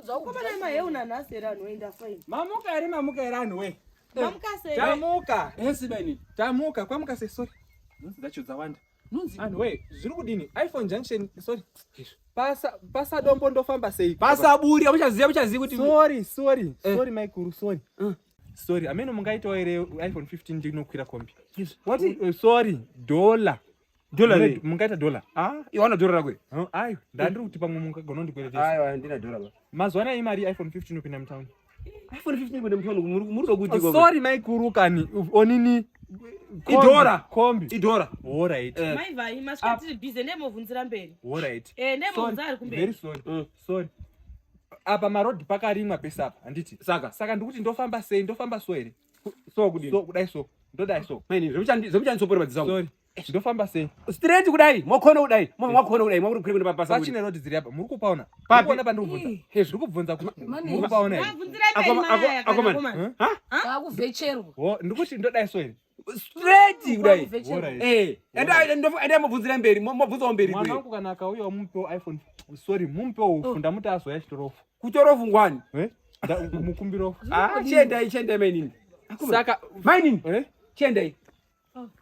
Koma na yeye unanasera anoenda fine. Mamuka erani we. Mamuka sei. Tamuka. Beni. Tamuka kwamuka sei sorry. Nonzi dacho zawanda. Nonzi. Anhu we, zviri kudini? iPhone junction sorry. Pasa dombo ndofamba sei. Pasa buri amuchaziva kuti sorry Michael sorry. Sorry, ameno mungaitawo ere iPhone 15 ndinokwira kombi. What? Sorry, $. Dollar mungaita $. Iwana $. Kwe. Ayo, ndandiri kuti pamwe mungagona ndikweretesa. Ayo, ndina $. Mazwana imari iPhone 15 upinda mtown. iPhone 15 kwenda mtown muri kuti kwa. Sorry Michael kani onini $. Kombi. $. Alright. Maivai maskati busy nemovunzira mberi. Alright. Nemovunza ari kumberi. Very sorry. Sorry. Apa maroad pakarimwa pesa apa anditi. Saka ndikuti ndofamba sei ndofamba so ere. So kudini. So kudai so. Ndodai so. Meni zvomuchani sopora madzangu. Sorry. Ndofamba sei. Straight kudai. Mwakhona kudai. Mwakhona kudai. Mwakuri kukwenda papasa. Pachine road dziri apa. Muri kupaona. Paona pandikubvunza. Zviri kubvunza muri kupaona ere. Wabvunzira mberi. Akoma. Akuvecherwa. Ndikuti ndodai so ere. Straight kudai. Alright. Mubvunzira mberi. Mubvunza mberi. Mwana wangu kana akauya mumpe iPhone. Sorry, mumpe ufunda muti azoya chitorofu. Kuchorofu ngwani? Mukumbiro. Chenda meni. Saka mining. Chenda.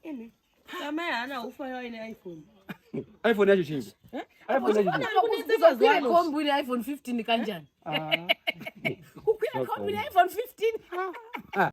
Ene. Kama yana ufa ine iPhone. iPhone yacho chingi. iPhone yacho chingi. Kombi ni iPhone 15 kanjani? Kukwira kombi ni iPhone 15.